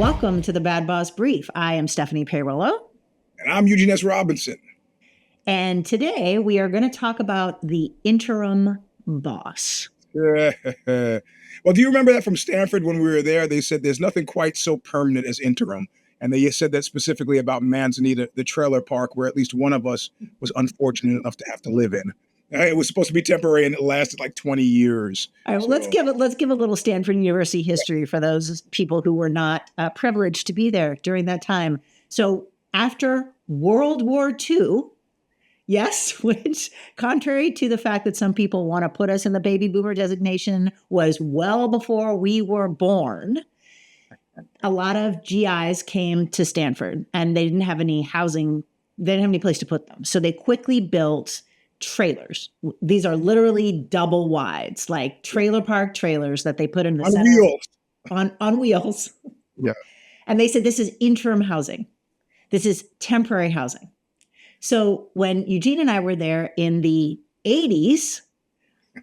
Welcome to the Bad Boss Brief. I am Stephanie Peirolo. And I'm Eugene S. Robinson. And today we are going to talk about the interim boss. Well, do you remember that from Stanford when we were there? They said there's nothing quite so permanent as interim. And they said that specifically about Manzanita, the trailer park, where at least one of us was unfortunate enough to have to live in. It was supposed to be temporary, and it lasted like 20 years. All right, well, let's give a little Stanford University history for those people who were not privileged to be there during that time. So after World War II, yes, which contrary to the fact that some people want to put us in the baby boomer designation, was well before we were born, a lot of GIs came to Stanford and they didn't have any housing. They didn't have any place to put them. So they quickly built trailers. These are literally double wides, like trailer park trailers that they put in the center. Wheels. On wheels. Yeah. And they said, this is interim housing. This is temporary housing. So when Eugene and I were there in the 80s,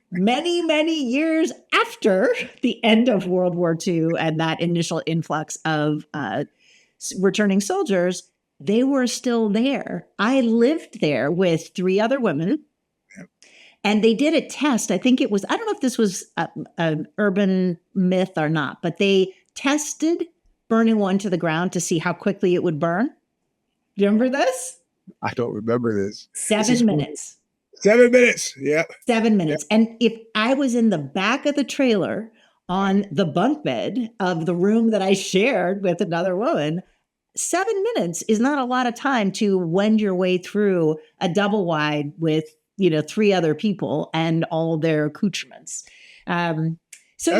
many, many years after the end of World War II and that initial influx of returning soldiers, they were still there. I lived there with 3 other women, and they did a test. I think it was, I don't know if this was an urban myth or not, but they tested burning one to the ground to see how quickly it would burn. Do you remember this? I don't remember this. 7 minutes. 7 minutes. Yeah. 7 minutes. Yeah. And if I was in the back of the trailer on the bunk bed of the room that I shared with another woman, 7 minutes is not a lot of time to wend your way through a double wide with, 3 other people and all their accoutrements. Funny. So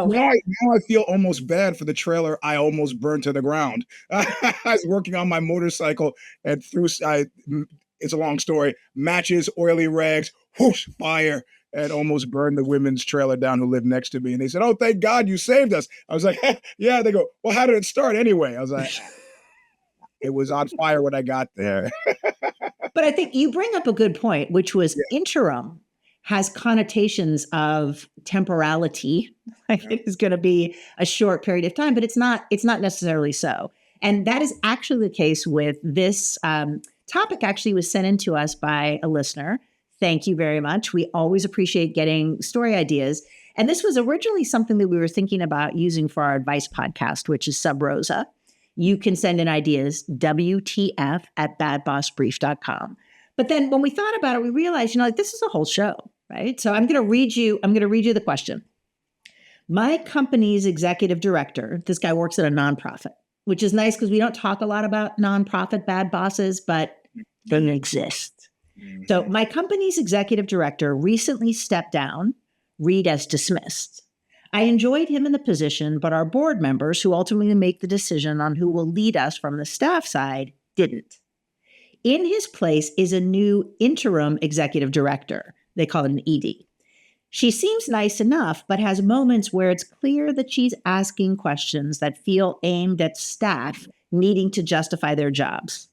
now I feel almost bad for the trailer I almost burned to the ground. I was working on my motorcycle and it's a long story, matches, oily rags, whoosh, fire, and almost burned the women's trailer down who lived next to me. And they said, "Oh, thank God you saved us." I was like, "Yeah." They go, "Well, how did it start anyway?" I was like, "It was on fire when I got there." But I think you bring up a good point, which was interim has connotations of temporality. Like it is going to be a short period of time, but it's not necessarily so. And that is actually the case with this topic. Actually was sent in to us by a listener. Thank you very much. We always appreciate getting story ideas. And this was originally something that we were thinking about using for our advice podcast, which is Sub Rosa. You can send in ideas, WTF@badbossbrief.com. But then when we thought about it, we realized, this is a whole show, right? So I'm going to read you the question. My company's executive director, this guy works at a nonprofit, which is nice because we don't talk a lot about nonprofit bad bosses, but they exist. So my company's executive director recently stepped down, read as dismissed. I enjoyed him in the position, but our board members who ultimately make the decision on who will lead us from the staff side didn't. In his place is a new interim executive director. They call it an ED. She seems nice enough, but has moments where it's clear that she's asking questions that feel aimed at staff needing to justify their jobs.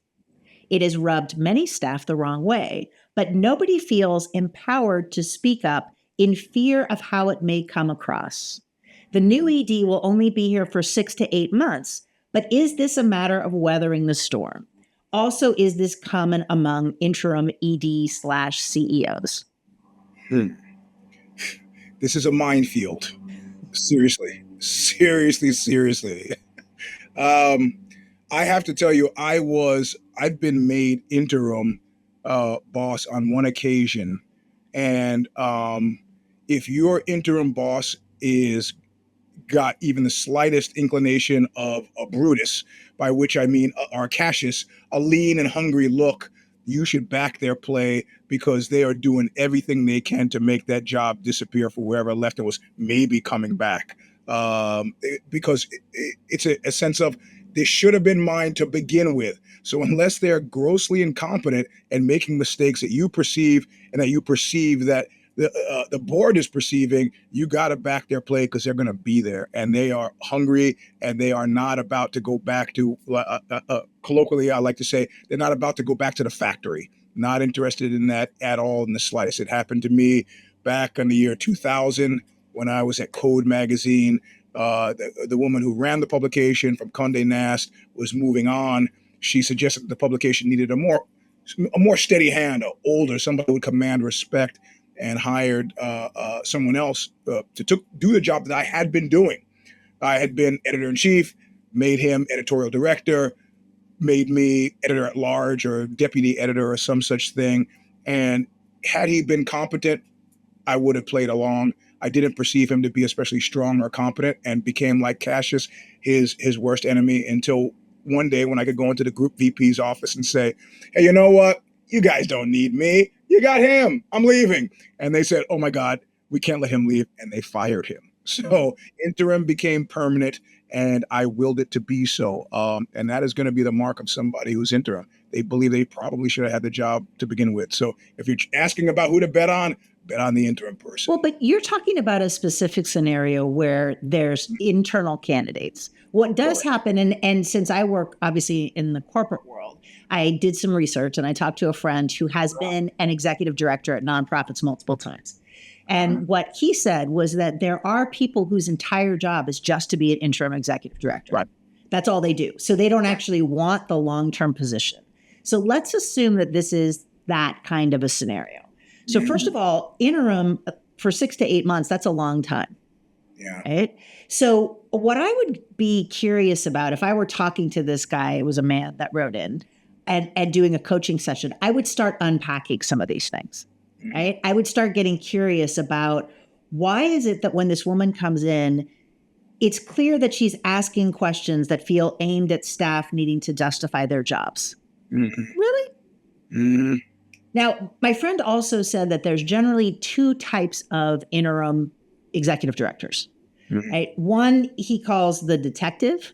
It has rubbed many staff the wrong way, but nobody feels empowered to speak up in fear of how it may come across. The new ED will only be here for 6 to 8 months, but is this a matter of weathering the storm? Also, is this common among interim ED/CEOs? This is a minefield. Seriously. I have to tell you, I've been made interim boss on one occasion. And if your interim boss is got even the slightest inclination of a Brutus, by which I mean Arcassius, a lean and hungry look, you should back their play because they are doing everything they can to make that job disappear for whoever left and was maybe coming back. Because it's a sense of this should have been mine to begin with. So unless they're grossly incompetent and making mistakes that you perceive and that you perceive that the board is perceiving, you got to back their play because they're going to be there and they are hungry and they are not about to go back to, colloquially, I like to say, they're not about to go back to the factory. Not interested in that at all in the slightest. It happened to me back in the year 2000 when I was at Code magazine. The woman who ran the publication from Condé Nast was moving on. She suggested that the publication needed a more steady hand, older, somebody who would command respect, and hired someone else to do the job that I had been doing. I had been editor-in-chief, made him editorial director, made me editor at large or deputy editor or some such thing. And had he been competent, I would have played along. I didn't perceive him to be especially strong or competent, and became like Cassius, his worst enemy, until one day when I could go into the group VP's office and say, hey, you know what? You guys don't need me. You got him. I'm leaving. And they said, oh my God, we can't let him leave. And they fired him. So interim became permanent, and I willed it to be so. And that is going to be the mark of somebody who's interim. They believe they probably should have had the job to begin with. So if you're asking about who to bet on the interim person. Well, but you're talking about a specific scenario where there's internal candidates. What does happen, and since I work obviously in the corporate world, I did some research and I talked to a friend who has been an executive director at nonprofits multiple times. And what he said was that there are people whose entire job is just to be an interim executive director. Right. That's all they do. So they don't actually want the long-term position. So let's assume that this is that kind of a scenario. So first of all, interim for 6 to 8 months, that's a long time. Yeah. Right. So what I would be curious about, if I were talking to this guy, it was a man that wrote in, and doing a coaching session, I would start unpacking some of these things. Right. I would start getting curious about, why is it that when this woman comes in, it's clear that she's asking questions that feel aimed at staff needing to justify their jobs. Mm-hmm. Really? Mm-hmm. Now, my friend also said that there's generally 2 types of interim executive directors. Mm-hmm. Right? One he calls the detective.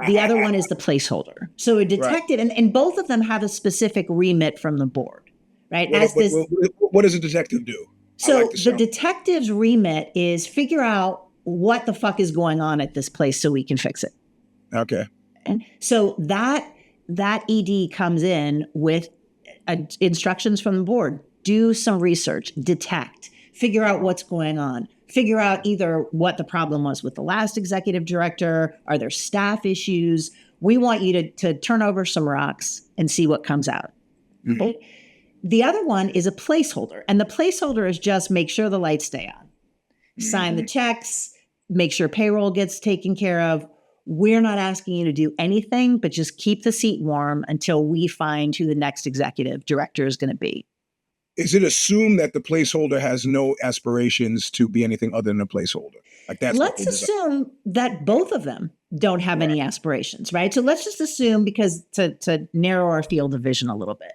The other one is the placeholder. So a detective, and both of them have a specific remit from the board, right? What does a detective do? So the detective's remit is figure out what the fuck is going on at this place so we can fix it. Okay. And so that ED comes in with instructions from the board. Do some research, detect, figure out what's going on, figure out either what the problem was with the last executive director, are there staff issues? We want you to turn over some rocks and see what comes out. Mm-hmm. Okay? The other one is a placeholder. And the placeholder is just make sure the lights stay on. Sign the checks, make sure payroll gets taken care of. We're not asking you to do anything, but just keep the seat warm until we find who the next executive director is going to be. Is it assumed that the placeholder has no aspirations to be anything other than a placeholder? Like that's Let's assume that both of them don't have any aspirations, right? So let's just assume, because to narrow our field of vision a little bit,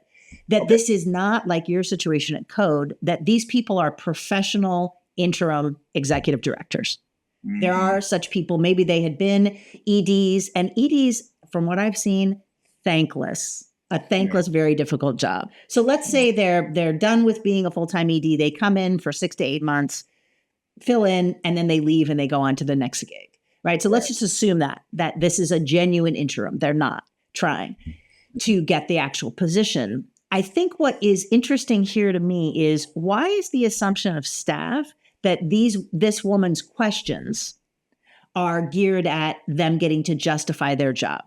that this is not like your situation at Code, that these people are professional interim executive directors. Mm-hmm. There are such people. Maybe they had been EDs, and EDs, from what I've seen, a thankless, very difficult job. So let's say they're done with being a full-time ED. They come in for 6 to 8 months, fill in, and then they leave and they go on to the next gig, right? So let's just assume that this is a genuine interim. They're not trying to get the actual position. I think what is interesting here to me is, why is the assumption of staff that this woman's questions are geared at them getting to justify their job,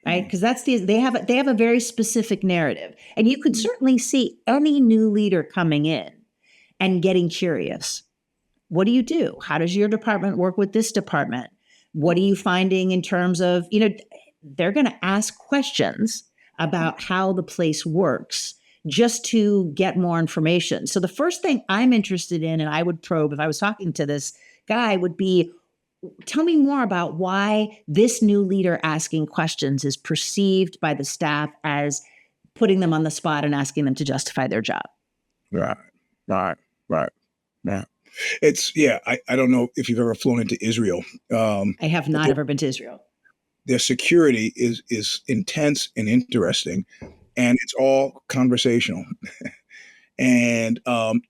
right? Because they have a very specific narrative, and you could certainly see any new leader coming in and getting curious. What do you do? How does your department work with this department? What are you finding in terms of, they're going to ask questions about how the place works, just to get more information. So the first thing I'm interested in, and I would probe if I was talking to this guy, would be, tell me more about why this new leader asking questions is perceived by the staff as putting them on the spot and asking them to justify their job. Right. Yeah. I don't know if you've ever flown into Israel. I have not ever been to Israel. Their security is intense and interesting, and it's all conversational. And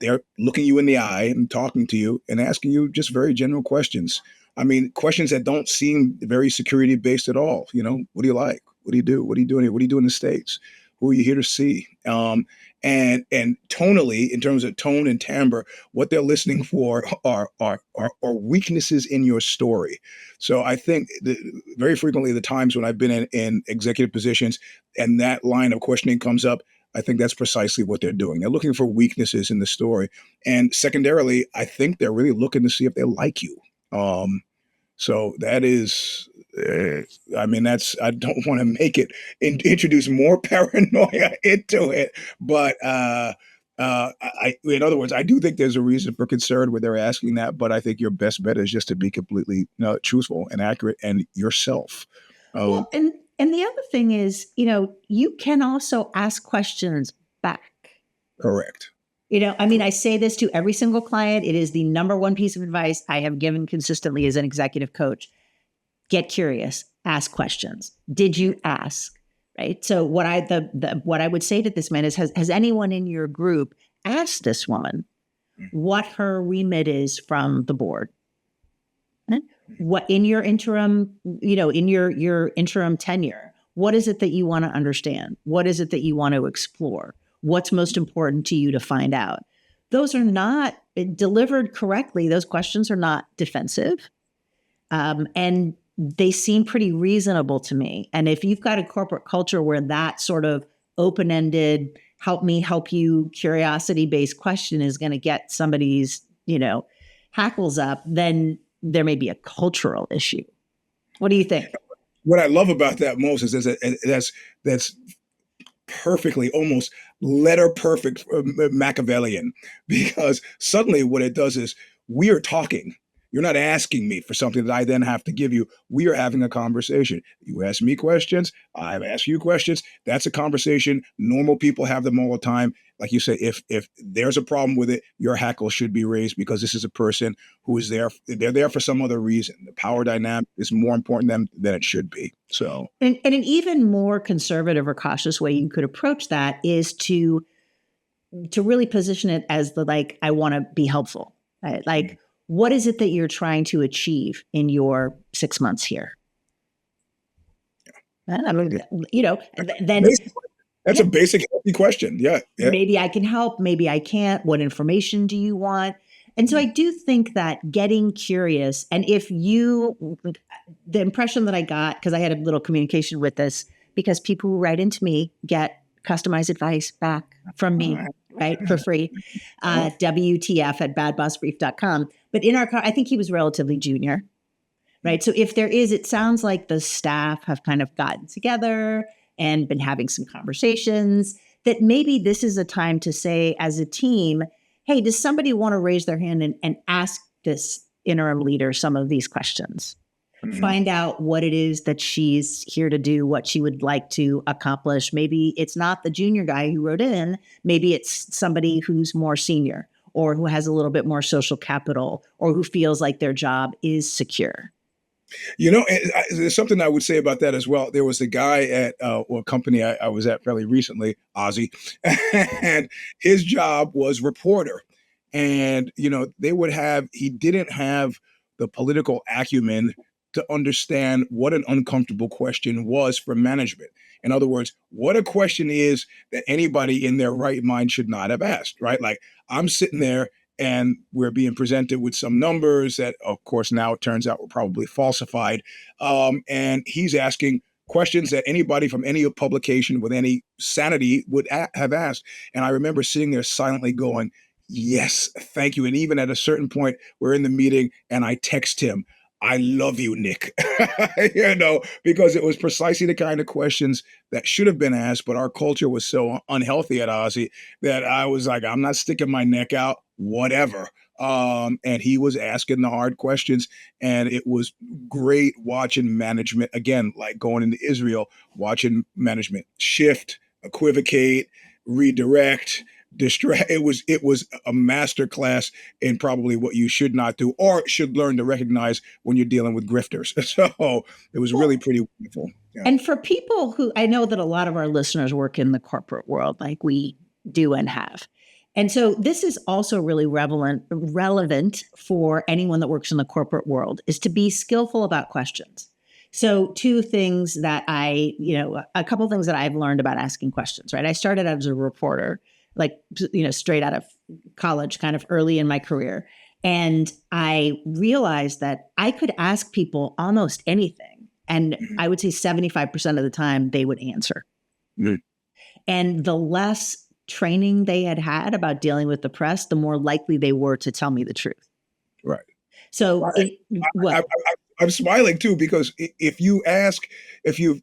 they're looking you in the eye and talking to you and asking you just very general questions. I mean, questions that don't seem very security based at all. What do you like? What do you do? What are you doing here? What do you do in the States? Who are you here to see? And tonally, in terms of tone and timbre, what they're listening for are weaknesses in your story. So I think very frequently the times when I've been in executive positions and that line of questioning comes up, I think that's precisely what they're doing. They're looking for weaknesses in the story. And secondarily, I think they're really looking to see if they like you. So that is, I mean, I don't want to make it introduce more paranoia into it, but in other words, I do think there's a reason for concern when they're asking that, but I think your best bet is just to be completely truthful and accurate and yourself. Well, and the other thing is, you can also ask questions back. Correct. I mean, I say this to every single client. It is the number one piece of advice I have given consistently as an executive coach. Get curious, ask questions. Did you ask? Right. So what I would say to this man is, has anyone in your group asked this woman what her remit is from the board? What in your interim, in your interim tenure, what is it that you want to understand? What is it that you want to explore? What's most important to you to find out? Those are not delivered correctly. Those questions are not defensive. And they seem pretty reasonable to me. And if you've got a corporate culture where that sort of open-ended, help me help you, curiosity-based question is going to get somebody's, hackles up, then there may be a cultural issue. What do you think? What I love about that most is that's perfectly, almost letter perfect Machiavellian, because suddenly what it does is we are talking. You're not asking me for something that I then have to give you. We are having a conversation. You ask me questions. I've asked you questions. That's a conversation. Normal people have them all the time. Like you say, if there's a problem with it, your hackle should be raised because this is a person who is there. They're there for some other reason. The power dynamic is more important than it should be. So, and an even more conservative or cautious way you could approach that is to really position it as I want to be helpful. Right? Like, what is it that you're trying to achieve in your 6 months here? Yeah. I mean, then that's a basic healthy question. Yeah. Maybe I can help. Maybe I can't. What information do you want? And so I do think that getting curious, and the impression that I got, because I had a little communication with this, because people who write into me get customized advice back from me, right, for free, WTF@badbossbrief.com. But I think he was relatively junior, right? So if there is, it sounds like the staff have kind of gotten together and been having some conversations that maybe this is a time to say as a team, hey, does somebody want to raise their hand and ask this interim leader some of these questions? Mm-hmm. Find out what it is that she's here to do, what she would like to accomplish. Maybe it's not the junior guy who wrote in. Maybe it's somebody who's more senior or who has a little bit more social capital or who feels like their job is secure. There's something I would say about that as well. There was a guy at a company I was at fairly recently, Ozzy, and his job was reporter. And, he didn't have the political acumen to understand what an uncomfortable question was for management. In other words, what a question is that anybody in their right mind should not have asked, right? Like, I'm sitting there and we're being presented with some numbers that, of course, now it turns out were probably falsified. And he's asking questions that anybody from any publication with any sanity would have asked. And I remember sitting there silently going, yes, thank you. And even at a certain point, we're in the meeting and I text him, I love you, Nick, because it was precisely the kind of questions that should have been asked, but our culture was so unhealthy at Ozzy that I was like, I'm not sticking my neck out, whatever. And he was asking the hard questions, and it was great watching management, again, like going into Israel, watching management shift, equivocate, redirect, distract. It was a master class in probably what you should not do or should learn to recognize when you're dealing with grifters. So it was really pretty wonderful. Yeah. And for people who, I know that a lot of our listeners work in the corporate world like we do and have. And so this is also really relevant for anyone that works in the corporate world, is to be skillful about questions. So two things that a couple of things that I've learned about asking questions, right? I started out as a reporter, like, straight out of college, kind of early in my career. And I realized that I could ask people almost anything. And I would say 75% of the time they would answer. Mm. And the less training they had about dealing with the press, the more likely they were to tell me the truth. Right. So, I'm smiling too, because if you've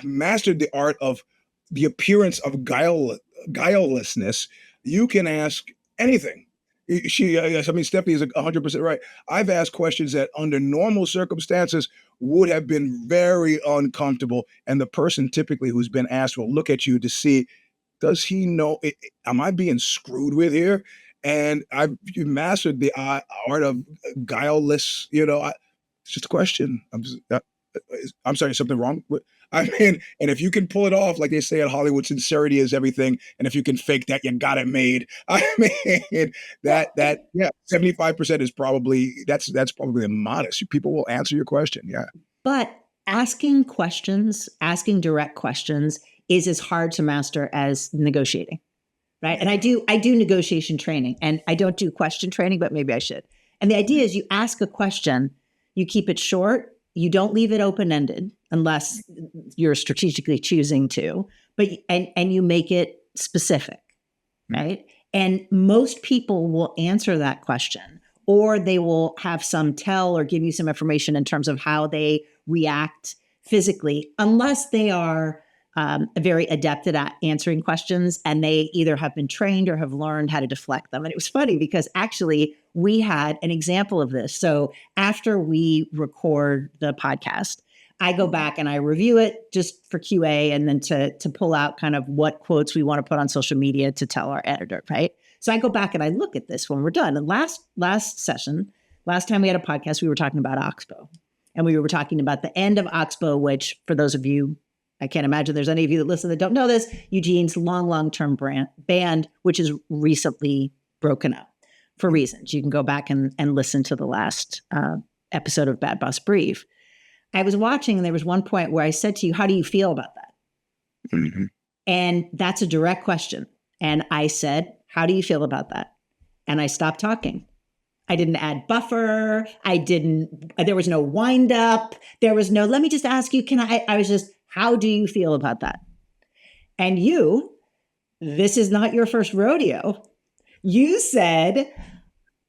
mastered the art of the appearance of guilelessness, you can ask anything. Stephanie is 100% right. I've asked questions that under normal circumstances would have been very uncomfortable. And the person typically who's been asked will look at you to see, does he know, am I being screwed with here? And I've mastered the art of guileless, it's just a question. I'm sorry, is something wrong? I mean, and if you can pull it off, like they say in Hollywood, sincerity is everything. And if you can fake that, you got it made. I mean, that 75% is probably, that's probably modest. People will answer your question. Yeah. But asking asking direct questions is as hard to master as negotiating. Right. And I do negotiation training, and I don't do question training, but maybe I should. And the idea is you ask a question, you keep it short, you don't leave it open-ended unless you're strategically choosing to, but and you make it specific, right? And most people will answer that question, or they will have some tell or give you some information in terms of how they react physically, unless they are very adept at answering questions, and they either have been trained or have learned how to deflect them. And it was funny because actually we had an example of this. So after we record the podcast, I go back and I review it just for QA, and then to pull out kind of what quotes we want to put on social media to tell our editor, right? So I go back and I look at this when we're done. And last time we had a podcast, we were talking about Oxbow. And we were talking about the end of Oxbow, which, for those of you, I can't imagine there's any of you that listen that don't know this, Eugene's long-term band, which is recently broken up for reasons. You can go back and listen to the last episode of Bad Boss Brief. I was watching, and there was one point where I said to you, how do you feel about that? Mm-hmm. And that's a direct question. And I said, how do you feel about that? And I stopped talking. I didn't add buffer. There was no wind up. There was no, let me just ask you, I was just, how do you feel about that? And this is not your first rodeo. You said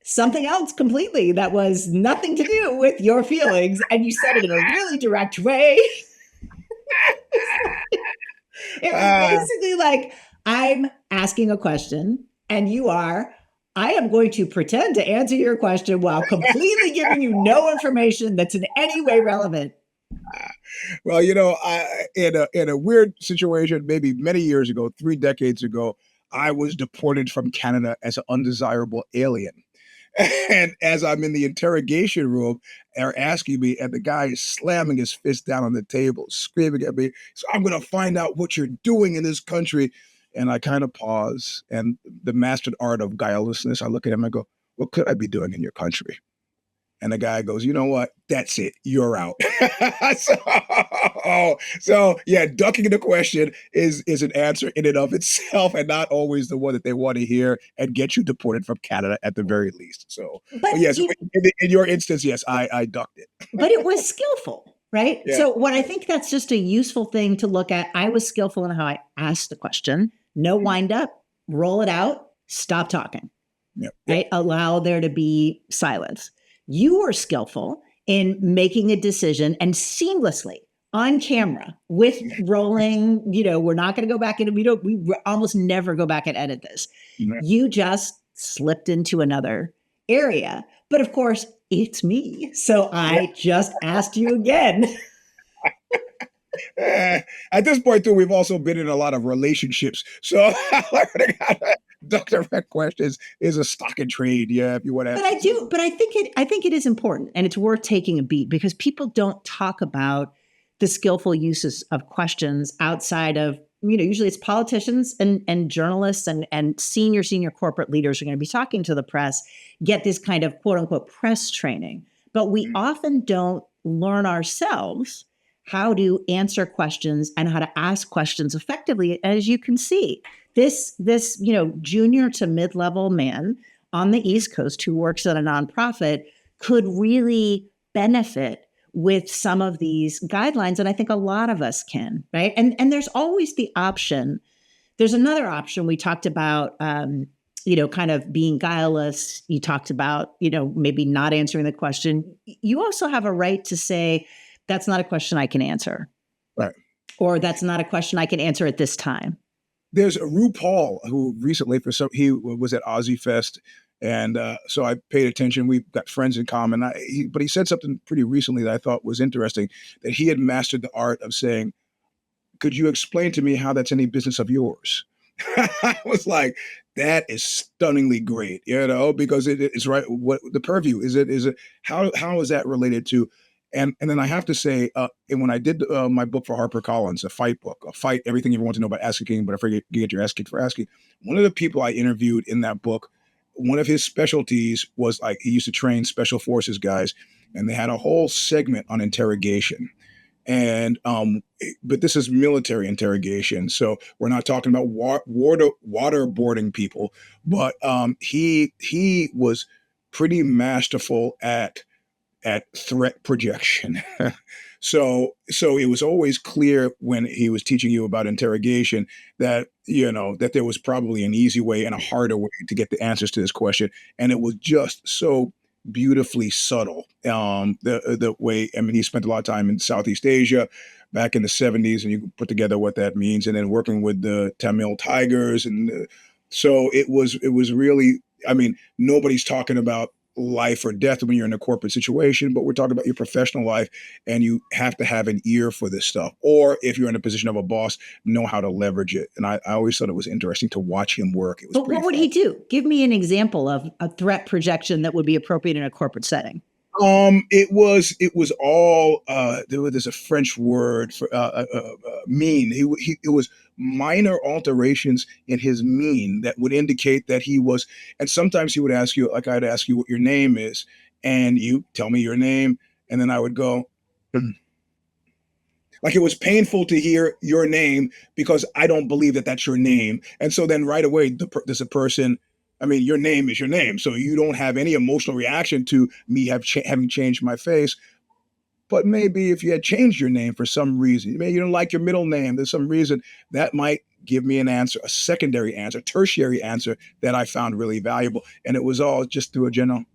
something else completely that was nothing to do with your feelings. And you said it in a really direct way. It was basically like, I'm asking a question, and I am going to pretend to answer your question while completely giving you no information that's in any way relevant. Well, in a weird situation, maybe many years ago, 3 decades ago, I was deported from Canada as an undesirable alien. And as I'm in the interrogation room, they're asking me, and the guy is slamming his fist down on the table, screaming at me, so I'm going to find out what you're doing in this country. And I kind of pause, and the mastered art of guilelessness, I look at him and go, what could I be doing in your country? And the guy goes, you know what? That's it. You're out. So yeah, ducking the question is an answer in and of itself, and not always the one that they want to hear, and get you deported from Canada at the very least. So, but yes, in your instance, yes, I ducked it. But it was skillful, right? Yeah. So what I think that's just a useful thing to look at. I was skillful in how I asked the question. No wind up, roll it out, stop talking. Yep. Right? Allow there to be silence. You were skillful in making a decision, and seamlessly on camera with rolling, we're not going to go back and we almost never go back and edit this. Mm-hmm. You just slipped into another area. But of course, it's me. So I just asked you again. At this point, too, we've also been in a lot of relationships. So learning how to duck direct questions is a stock and trade. Yeah, if you want to. But I think it is important, and it's worth taking a beat, because people don't talk about the skillful uses of questions outside of, usually it's politicians and journalists and senior corporate leaders are going to be talking to the press, get this kind of quote unquote press training. but we often don't learn ourselves how to answer questions and how to ask questions effectively. As you can see, this junior to mid-level man on the East Coast who works at a nonprofit could really benefit with some of these guidelines. And I think a lot of us can, right? And there's always the option. There's another option. We talked about, kind of being guileless. You talked about, maybe not answering the question. You also have a right to say, that's not a question I can answer. Right. Or that's not a question I can answer at this time. There's a RuPaul who recently, he was at Ozzy Fest. And so I paid attention. We've got friends in common. But he said something pretty recently that I thought was interesting, that he had mastered the art of saying, could you explain to me how that's any business of yours? I was like, that is stunningly great, because it's right. What the purview is it how is that related to? And then I have to say, and when I did my book for HarperCollins, a fight book, everything you want to know about Ask a King, but I forget you get your ass kicked for asking. One of the people I interviewed in that book, one of his specialties was like he used to train special forces guys, and they had a whole segment on interrogation. And but this is military interrogation, so we're not talking about waterboarding people. But he was pretty masterful at threat projection. So it was always clear when he was teaching you about interrogation that, that there was probably an easy way and a harder way to get the answers to this question. And it was just so beautifully subtle. The way, he spent a lot of time in Southeast Asia back in the 70s, and you put together what that means, and then working with the Tamil Tigers. And so it was really, nobody's talking about life or death when you're in a corporate situation, but we're talking about your professional life, and you have to have an ear for this stuff. Or if you're in a position of a boss, know how to leverage it. And I always thought it was interesting to watch him work. It was but what would he do? Give me an example of a threat projection that would be appropriate in a corporate setting. It was all there's a French word for mean. It was minor alterations in his mien that would indicate that he was. And sometimes he would ask you, like I'd ask you what your name is, and you tell me your name, and then I would go, like it was painful to hear your name because I don't believe that that's your name. And so then right away there's a person. Your name is your name, so you don't have any emotional reaction to me having changed my face. But maybe if you had changed your name for some reason, maybe you don't like your middle name, there's some reason that might give me an answer, a secondary answer, tertiary answer that I found really valuable. And it was all just through a general,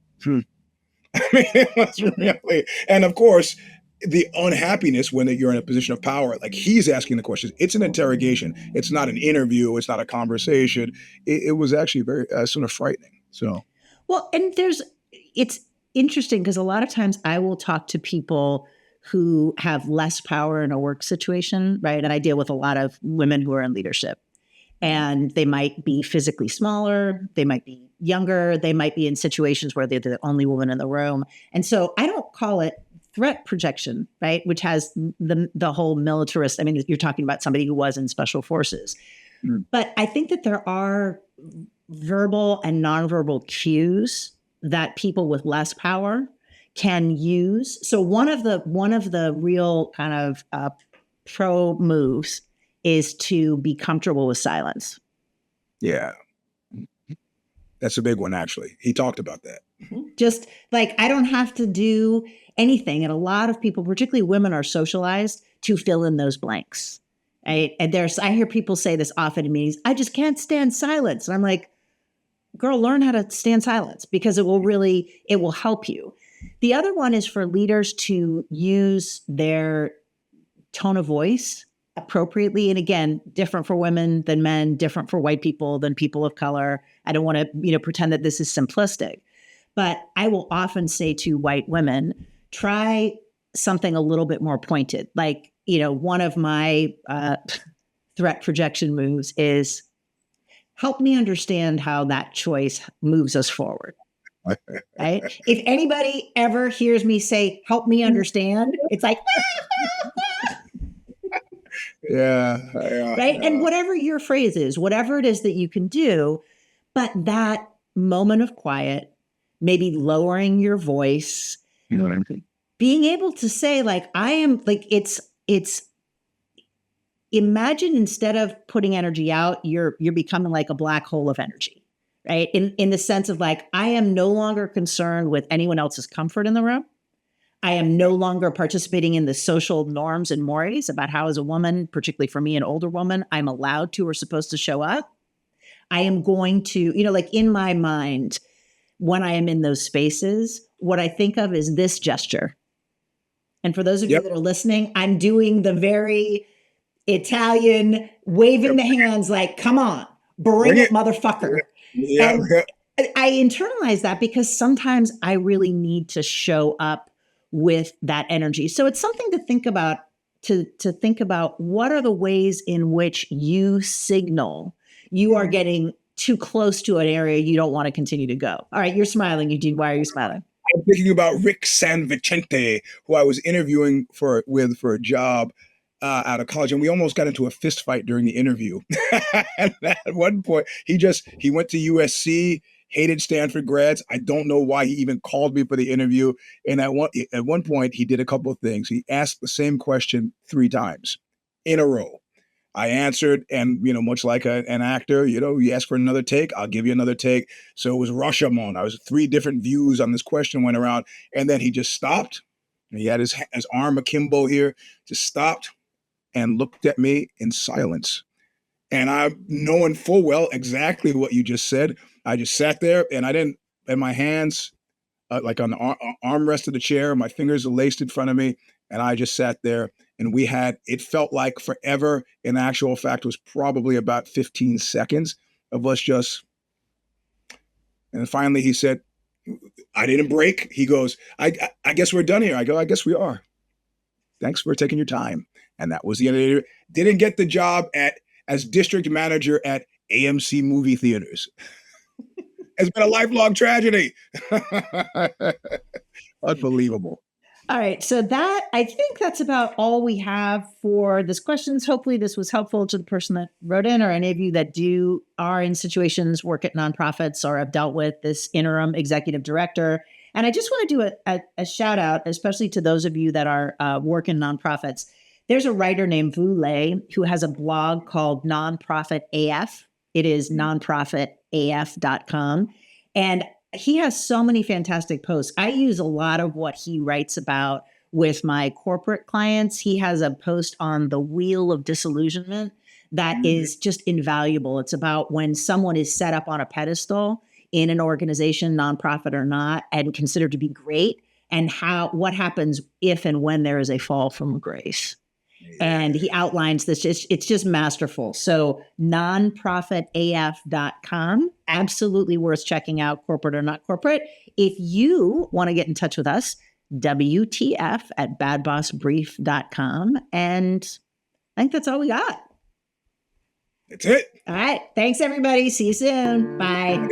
it was really, and of course, the unhappiness when you're in a position of power, like he's asking the questions. It's an interrogation. It's not an interview. It's not a conversation. It was actually very sort of frightening. So, well, and it's interesting because a lot of times I will talk to people who have less power in a work situation, right? And I deal with a lot of women who are in leadership, and they might be physically smaller. They might be younger. They might be in situations where they're the only woman in the room. And so I don't call it threat projection, right? Which has the whole militarist. You're talking about somebody who was in special forces. But I think that there are verbal and nonverbal cues that people with less power can use. So one of the real kind of pro moves is to be comfortable with silence. Yeah. That's a big one, actually. He talked about that. Just like, I don't have to do anything. And a lot of people, particularly women, are socialized to fill in those blanks. Right? And I hear people say this often in meetings, I just can't stand silence. And I'm like, girl, learn how to stand silence because it will help you. The other one is for leaders to use their tone of voice appropriately. And again, different for women than men, different for white people than people of color. I don't want to, pretend that this is simplistic, but I will often say to white women, try something a little bit more pointed. Like, one of my threat projection moves is help me understand how that choice moves us forward. Right? If anybody ever hears me say, help me understand, it's like, yeah. Right. And whatever your phrase is, whatever it is that you can do, but that moment of quiet, maybe lowering your voice, You know what I'm saying? Being able to say, like, I am, like, it's imagine instead of putting energy out, you're becoming like a black hole of energy, right? In the sense of, like, I am no longer concerned with anyone else's comfort in the room. I am no longer participating in the social norms and mores about how, as a woman, particularly for me, an older woman, I'm allowed to or supposed to show up. I am going to, like, in my mind, when I am in those spaces, what I think of is this gesture. And for those of you that are listening, I'm doing the very Italian waving the hands, like, come on, bring it, motherfucker. Yeah. And I internalize that because sometimes I really need to show up with that energy. So it's something to think about, to think about what are the ways in which you signal you are getting too close to an area you don't want to continue to go. All right, you're smiling, Eugene. Why are you smiling? I'm thinking about Rick San Vicente, who I was interviewing for a job out of college, and we almost got into a fist fight during the interview. And at one point, he went to USC, hated Stanford grads. I don't know why he even called me for the interview. And at one point, he did a couple of things. He asked the same question 3 times in a row. I answered, and much like an actor, you ask for another take, I'll give you another take. So it was Rashomon. I was 3 different views on this question went around, and then he just stopped. And he had his arm akimbo here, just stopped and looked at me in silence. And I'm knowing full well exactly what you just said. I just sat there, and I didn't. And my hands, like on the armrest of the chair, my fingers are laced in front of me, and I just sat there. And it felt like forever. In actual fact, it was probably about 15 seconds of us just, and finally he said, I didn't break. He goes, I guess we're done here. I go, I guess we are. Thanks for taking your time. And that was the end of it. Didn't get the job as district manager at AMC movie theaters. It's been a lifelong tragedy. Unbelievable. All right. So I think that's about all we have for this questions. Hopefully this was helpful to the person that wrote in, or any of you that are in situations, work at nonprofits, or have dealt with this interim executive director. And I just want to do a shout out, especially to those of you that are work in nonprofits. There's a writer named Vu Le who has a blog called Nonprofit AF. It is nonprofitaf.com. And he has so many fantastic posts. I use a lot of what he writes about with my corporate clients. He has a post on the wheel of disillusionment that is just invaluable. It's about when someone is set up on a pedestal in an organization, nonprofit or not, and considered to be great, and what happens if and when there is a fall from grace. And he outlines this. It's just masterful. So nonprofitaf.com, absolutely worth checking out, corporate or not corporate. If you want to get in touch with us, WTF@badbossbrief.com. And I think that's all we got. That's it. All right. Thanks, everybody. See you soon. Bye.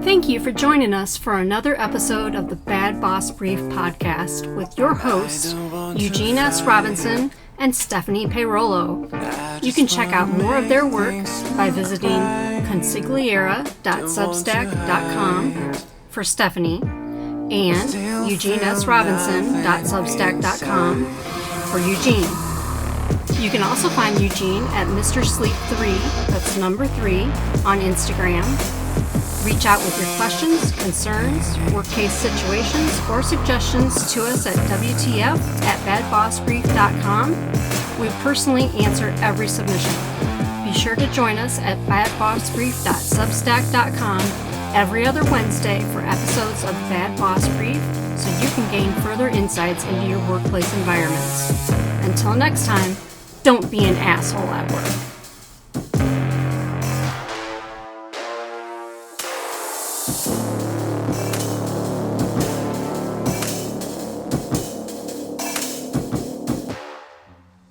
Thank you for joining us for another episode of the Bad Boss Brief podcast with your hosts, Eugene S. Robinson and Stephanie Peirolo. You can check out more of their work by visiting consigliera.substack.com for Stephanie and eugenesrobinson.substack.com for Eugene. You can also find Eugene at Mr. Sleep 3, that's number 3, on Instagram. Reach out with your questions, concerns, work case situations, or suggestions to us at WTF@badbossbrief.com. We personally answer every submission. Be sure to join us at badbossbrief.substack.com every other Wednesday for episodes of Bad Boss Brief so you can gain further insights into your workplace environments. Until next time, don't be an asshole at work.